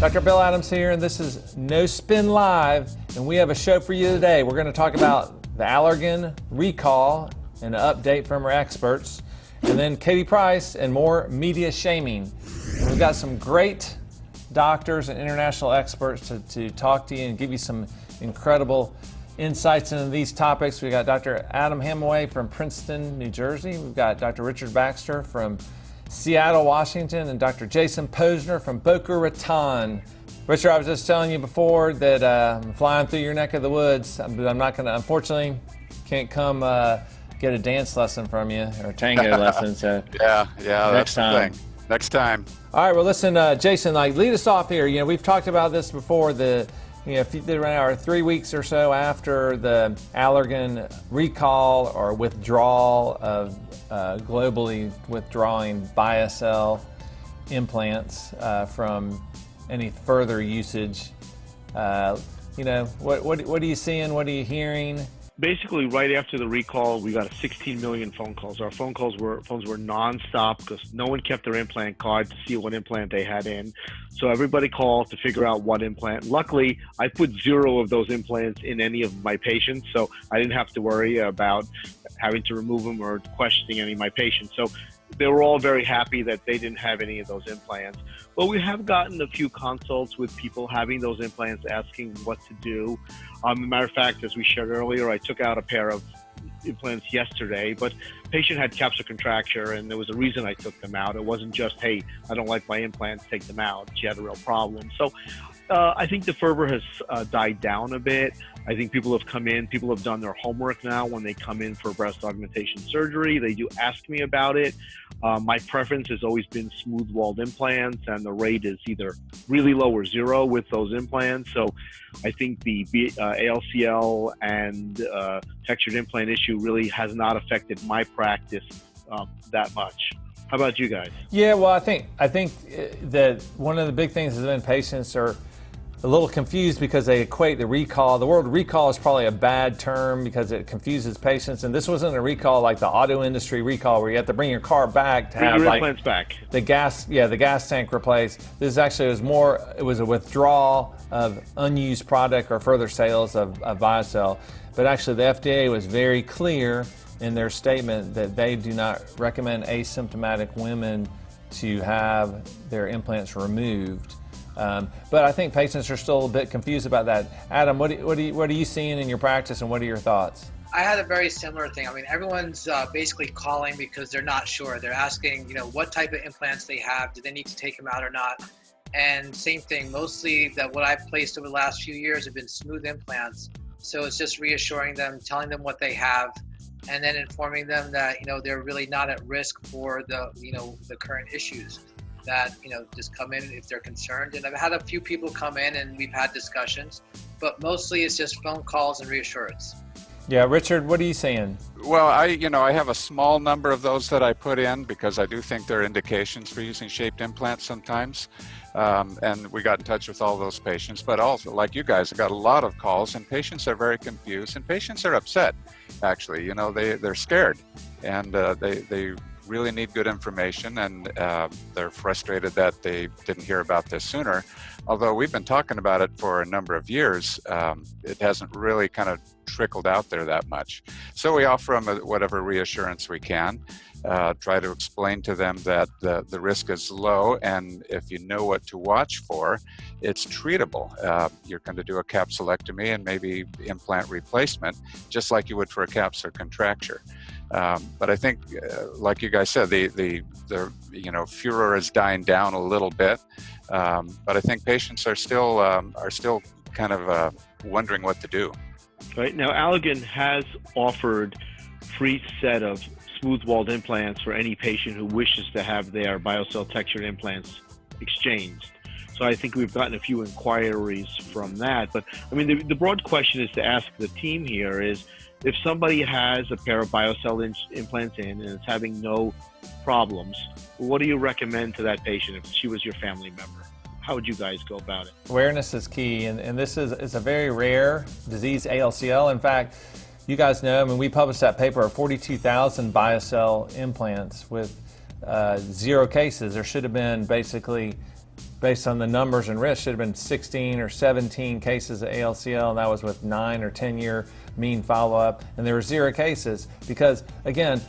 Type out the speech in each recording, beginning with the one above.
Dr. Bill Adams here, and this is No Spin Live, and we have a show for you today. We're going to talk about the Allergan recall and an update from our experts, and then Katie Price and more media shaming. And we've got some great doctors and international experts to talk to you and give you some incredible insights into these topics. We got Dr. Adam Hamaway from Princeton, New Jersey. We've got Dr. Richard Baxter from Seattle, Washington, and Dr. Jason Posner from Boca Raton. Richard, I was just telling you before that I'm flying through your neck of the woods, but I'm not going to, unfortunately, can't come get a dance lesson from you or a tango lesson. So yeah, next time. Next time. All right, well, listen, Jason, lead us off here. You know, we've talked about this before. Around 3 weeks or so after the Allergan recall or withdrawal of globally withdrawing Biocell implants from any further usage. What are you seeing? What are you hearing? Basically, right after the recall, we got 16 million phone calls. Our phones were nonstop because no one kept their implant card to see what implant they had in. So everybody called to figure out what implant. Luckily, I put 0 of those implants in any of my patients, so I didn't have to worry about having to remove them or questioning any of my patients. So they were all very happy that they didn't have any of those implants. But we have gotten a few consults with people having those implants, asking what to do. As a matter of fact, as we shared earlier, I took out a pair of implants yesterday, but patient had capsular contracture, and there was a reason I took them out. It wasn't just, hey, I don't like my implants, take them out. She had a real problem. So I think the fervor has died down a bit. I think people have come in, people have done their homework now when they come in for breast augmentation surgery. They do ask me about it. My preference has always been smooth-walled implants, and the rate is either really low or 0 with those implants. So I think the ALCL and textured implant issue really has not affected my practice that much. How about you guys? Yeah, well, I think that one of the big things has been patients are a little confused because they equate the recall. The word recall is probably a bad term because it confuses patients. And this wasn't a recall like the auto industry recall where you have to bring your car back to have implants back. The gas tank replaced. This actually was a withdrawal of unused product or further sales of Biocell. But actually the FDA was very clear in their statement that they do not recommend asymptomatic women to have their implants removed. But I think patients are still a bit confused about that. Adam, what are you seeing in your practice, and what are your thoughts? I had a very similar thing. I mean, everyone's basically calling because they're not sure. They're asking, what type of implants they have. Do they need to take them out or not? And same thing, mostly that what I've placed over the last few years have been smooth implants. So it's just reassuring them, telling them what they have, and then informing them that, they're really not at risk for the current issues. That, just come in if they're concerned. And I've had a few people come in and we've had discussions, but mostly it's just phone calls and reassurance. Yeah, Richard, what are you saying? Well, I have a small number of those that I put in because I do think there are indications for using shaped implants sometimes. And we got in touch with all those patients, but also, like you guys, I got a lot of calls, and patients are very confused, and patients are upset, actually. They're scared, and they really need good information, and they're frustrated that they didn't hear about this sooner. Although we've been talking about it for a number of years, it hasn't really kind of trickled out there that much. So we offer them whatever reassurance we can, try to explain to them that the risk is low, and if you know what to watch for, it's treatable. You're going to do a capsulectomy and maybe implant replacement, just like you would for a capsular contracture. But I think, like you guys said, the furor is dying down a little bit. But I think patients are still kind of wondering what to do. Right now, Allergan has offered free set of smooth-walled implants for any patient who wishes to have their Biocell textured implants exchanged. So I think we've gotten a few inquiries from that. But I mean, the broad question is to ask the team here is, if somebody has a pair of Biocell implants in and is having no problems, what do you recommend to that patient if she was your family member? How would you guys go about it? Awareness is key, and this is a very rare disease, ALCL. In fact, you guys know, we published that paper of 42,000 Biocell implants with 0 cases. There should have been basically based on the numbers and risk, should have been 16 or 17 cases of ALCL, and that was with 9 or 10 year mean follow-up, and there were 0 cases because, again,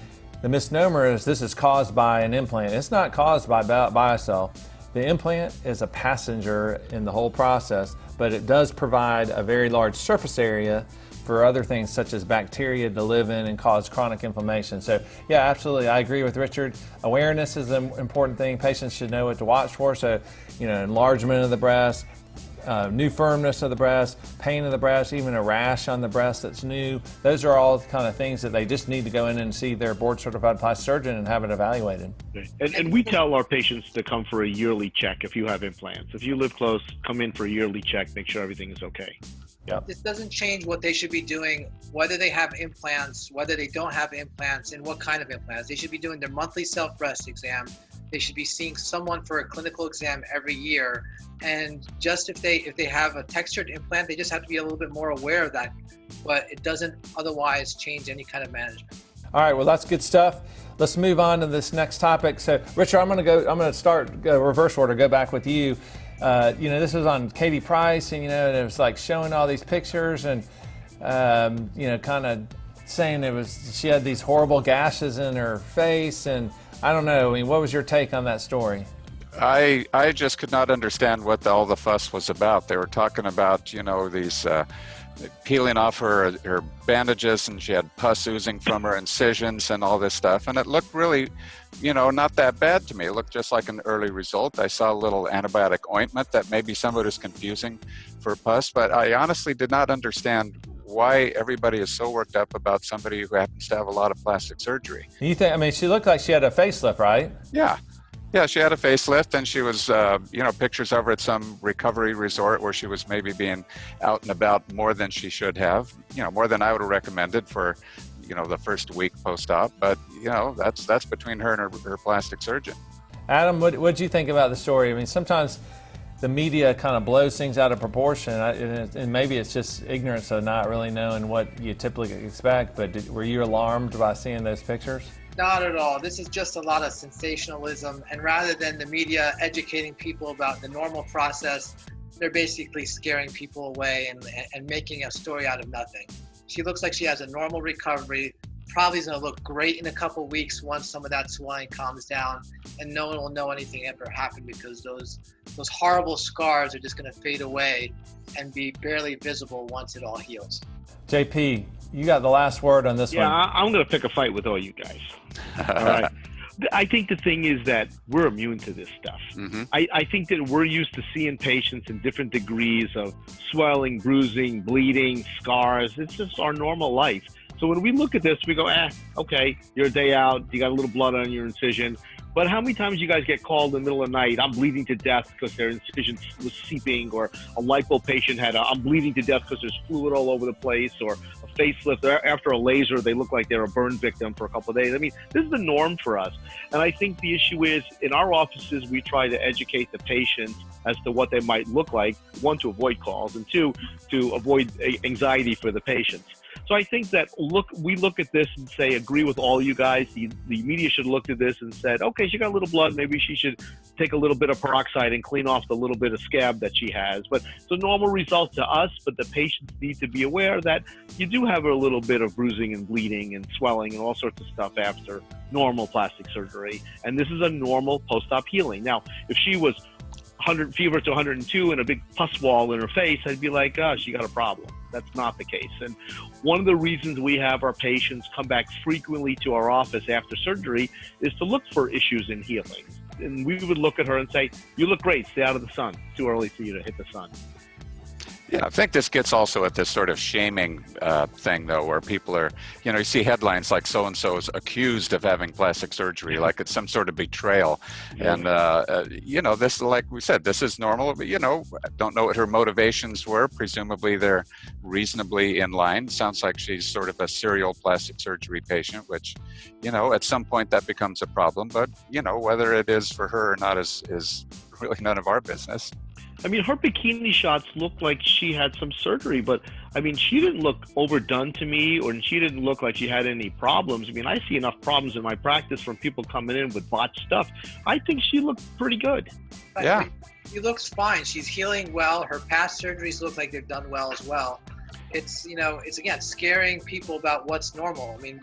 the misnomer is this is caused by an implant. It's not caused by Biocell. The implant is a passenger in the whole process, but it does provide a very large surface area for other things such as bacteria to live in and cause chronic inflammation. So yeah, absolutely, I agree with Richard. Awareness is an important thing. Patients should know what to watch for. So, enlargement of the breast, new firmness of the breast, pain of the breast, even a rash on the breast that's new. Those are all kind of things that they just need to go in and see their board-certified plastic surgeon and have it evaluated. And we tell our patients to come for a yearly check if you have implants. If you live close, come in for a yearly check, make sure everything is okay. Yep. This doesn't change what they should be doing, whether they have implants, whether they don't have implants, and what kind of implants. They should be doing their monthly self-breast exam. They should be seeing someone for a clinical exam every year. And just if they have a textured implant, they just have to be a little bit more aware of that. But it doesn't otherwise change any kind of management. All right, well, that's good stuff. Let's move on to this next topic. So, Richard, I'm going to start reverse order, go back with you. This was on Katie Price, and and it was like showing all these pictures, and kind of saying she had these horrible gashes in her face, and I don't know. I mean, what was your take on that story? I just could not understand what all the fuss was about. They were talking about these peeling off her bandages, and she had pus oozing from her incisions and all this stuff, and it looked really not that bad to me. It looked just like an early result. I saw a little antibiotic ointment that maybe somebody was confusing for pus, but I honestly did not understand why everybody is so worked up about somebody who happens to have a lot of plastic surgery. You think? I mean, she looked like she had a facelift, right? Yeah, she had a facelift, and she was, pictures of her at some recovery resort where she was maybe being out and about more than she should have, more than I would have recommended for, the first week post-op. But, that's between her and her plastic surgeon. Adam, what do you think about the story? I mean, sometimes the media kind of blows things out of proportion, and maybe it's just ignorance of not really knowing what you typically expect, but were you alarmed by seeing those pictures? Not at all. This is just a lot of sensationalism, and rather than the media educating people about the normal process, they're basically scaring people away and making a story out of nothing. She looks like she has a normal recovery, probably is going to look great in a couple weeks once some of that swelling calms down, and no one will know anything ever happened because those horrible scars are just going to fade away and be barely visible once it all heals. JP, you got the last word on this one. Yeah, I'm going to pick a fight with all you guys. All right. I think the thing is that we're immune to this stuff. Mm-hmm. I think that we're used to seeing patients in different degrees of swelling, bruising, bleeding, scars. It's just our normal life. So when we look at this, we go, okay, you're a day out, you got a little blood on your incision. But how many times you guys get called in the middle of the night, I'm bleeding to death because their incision was seeping, or a lipo patient I'm bleeding to death because there's fluid all over the place, or a facelift. After a laser, they look like they're a burn victim for a couple of days. I mean, this is the norm for us. And I think the issue is, in our offices, we try to educate the patients as to what they might look like, one, to avoid calls, and two, to avoid anxiety for the patients. So I think that we look at this and say, agree with all you guys. The media should have looked at this and said, okay, she got a little blood. Maybe she should take a little bit of peroxide and clean off the little bit of scab that she has. But it's a normal result to us, but the patients need to be aware that you do have a little bit of bruising and bleeding and swelling and all sorts of stuff after normal plastic surgery. And this is a normal post-op healing. Now, if she was 100 fever to 102 and a big pus wall in her face, I'd be like, oh, she got a problem. That's not the case. And one of the reasons we have our patients come back frequently to our office after surgery is to look for issues in healing. And we would look at her and say, you look great, stay out of the sun. Too early for you to hit the sun. Yeah, I think this gets also at this sort of shaming thing, though, where people are, you see headlines like so-and-so is accused of having plastic surgery, like it's some sort of betrayal. And, this, like we said, this is normal. But, don't know what her motivations were. Presumably they're reasonably in line. Sounds like she's sort of a serial plastic surgery patient, which, at some point that becomes a problem. But, whether it is for her or not is really none of our business. I mean, her bikini shots looked like she had some surgery, but I mean, she didn't look overdone to me, or she didn't look like she had any problems. I mean, I see enough problems in my practice from people coming in with botched stuff. I think she looked pretty good. Yeah. She looks fine. She's healing well. Her past surgeries look like they've done well as well. It's, you know, it's again scaring people about what's normal. I mean,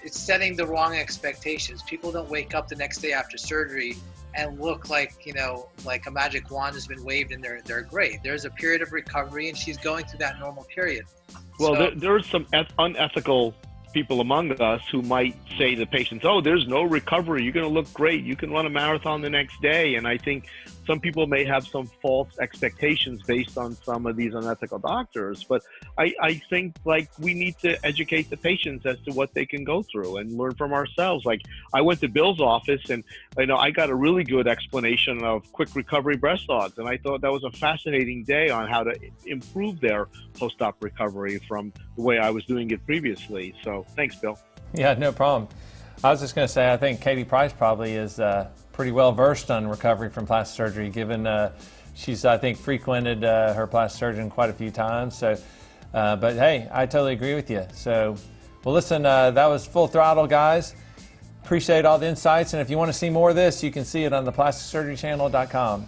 it's setting the wrong expectations. People don't wake up the next day after surgery and look like, you know, like a magic wand has been waved and they're great. There's a period of recovery, and she's going through that normal period. Well, So, there's some unethical people among us who might say to patients, oh, there's no recovery. You're going to look great. You can run a marathon the next day. And I think some people may have some false expectations based on some of these unethical doctors. But I think, like, we need to educate the patients as to what they can go through and learn from ourselves. Like, I went to Bill's office, and you know, I got a really good explanation of quick recovery breast augs, and I thought that was a fascinating day on how to improve their post-op recovery from the way I was doing it previously. So thanks, Bill. Yeah, no problem. I was just going to say, I think Katie Price probably is pretty well versed on recovery from plastic surgery, given she's, I think, frequented her plastic surgeon quite a few times. So, but hey, I totally agree with you. So, well, listen, that was Full Throttle, guys. Appreciate all the insights, and if you want to see more of this, you can see it on theplasticsurgerychannel.com.